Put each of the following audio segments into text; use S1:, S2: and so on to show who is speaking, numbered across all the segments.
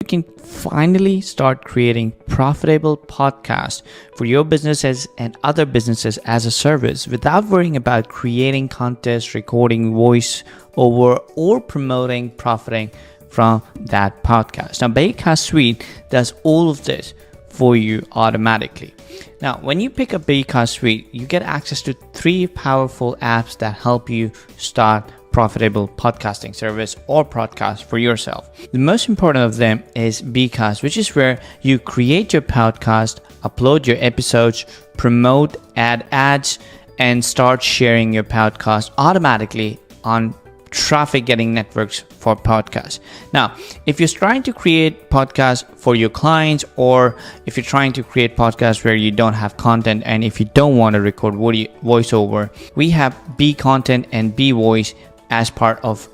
S1: you can finally start creating profitable podcasts for your businesses and other businesses as a service without worrying about creating contests, recording voice over, or profiting from that podcast. Now, bCast Suite does all of this for you automatically. Now, when you pick up bCast Suite, you get access to 3 powerful apps that help you start profitable podcasting service or podcast for yourself. The most important of them is bCast, which is where you create your podcast, upload your episodes, promote, add ads, and start sharing your podcast automatically on traffic getting networks for podcasts. Now, if you're trying to create podcasts for your clients, or if you're trying to create podcasts where you don't have content, and if you don't want to record voiceover, we have bContent and bVoice as part of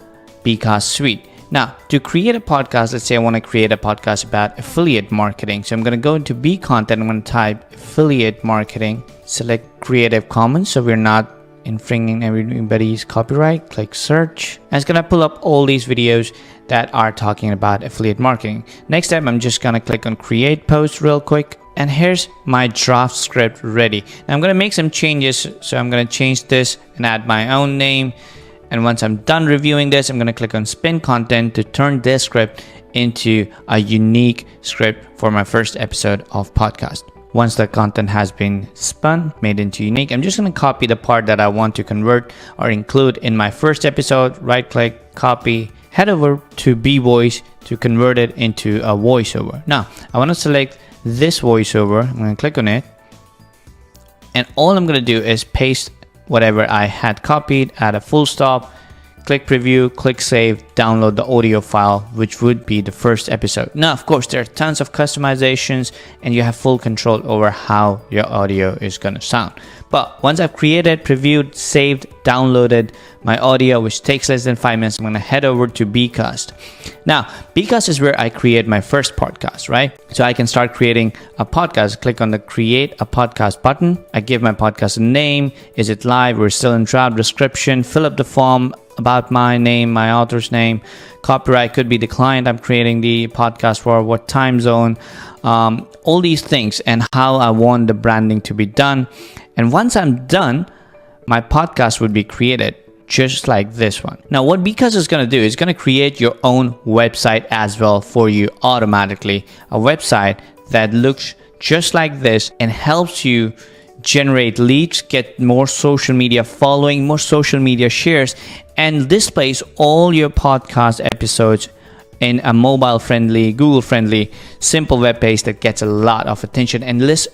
S1: bCast Suite. Now, to create a podcast, let's say I want to create a podcast about affiliate marketing. So I'm going to go into bContent, I'm going to type affiliate marketing, select Creative Commons so we're not infringing everybody's copyright, click search, and it's gonna pull up all these videos that are talking about affiliate marketing. Next step, I'm just gonna click on create post real quick, and here's my draft script ready. Now I'm gonna make some changes, so I'm gonna change this and add my own name, and once I'm done reviewing this, I'm gonna click on spin content to turn this script into a unique script for my first episode of podcast. Once the content has been spun, made into unique, I'm just going to copy the part that I want to convert or include in my first episode. Right click, copy, head over to bVoice to convert it into a voiceover. Now, I want to select this voiceover. I'm going to click on it. And all I'm going to do is paste whatever I had copied, add a full stop, click preview, click save, download the audio file, which would be the first episode. Now, of course, there are tons of customizations and you have full control over how your audio is going to sound. But once I've created, previewed, saved, downloaded my audio, which takes less than 5 minutes, I'm going to head over to bCast. Now, bCast is where I create my first podcast, right? So I can start creating a podcast. Click on the create a podcast button. I give my podcast a name. Is it live? We're still in draft, description, fill up the form, about my name, my author's name, copyright could be the client I'm creating the podcast for, what time zone, all these things, and how I want the branding to be done. And once I'm done, my podcast would be created just like this one. Now, what bCast is going to do is going to create your own website as well for you automatically, a website that looks just like this and helps you generate leads, get more social media following, more social media shares, and displays all your podcast episodes in a mobile friendly, Google friendly, simple web page that gets a lot of attention and lists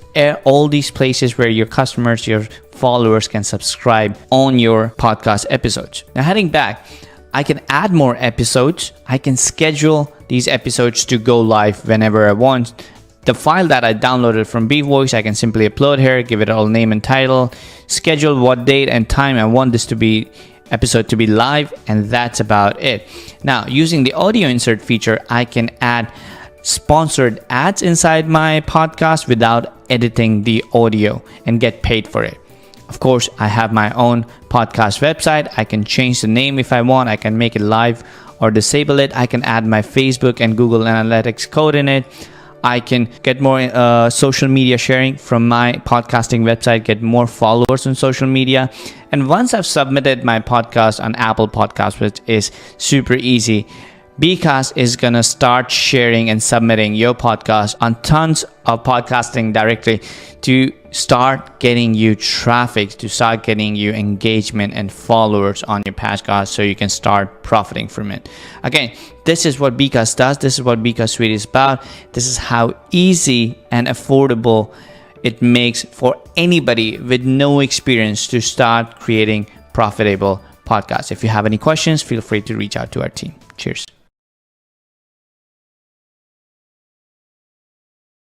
S1: all these places where your customers, your followers can subscribe on your podcast episodes. Now, heading back, I can add more episodes. I can schedule these episodes to go live whenever I want. The file that I downloaded from bVoice, I can simply upload here, give it all name and title, schedule what date and time I want this episode to be live, and that's about it. Now, using the audio insert feature, I can add sponsored ads inside my podcast without editing the audio and get paid for it. Of course, I have my own podcast website. I can change the name if I want. I can make it live or disable it. I can add my Facebook and Google Analytics code in it. I can get more social media sharing from my podcasting website, get more followers on social media. And once I've submitted my podcast on Apple Podcasts, which is super easy, bCast is going to start sharing and submitting your podcast on tons of podcasting directly to start getting you traffic, to start getting you engagement and followers on your podcast so you can start profiting from it. Again, this is what bCast does. This is what bCast Suite is about. This is how easy and affordable it makes for anybody with no experience to start creating profitable podcasts. If you have any questions, feel free to reach out to our team. Cheers.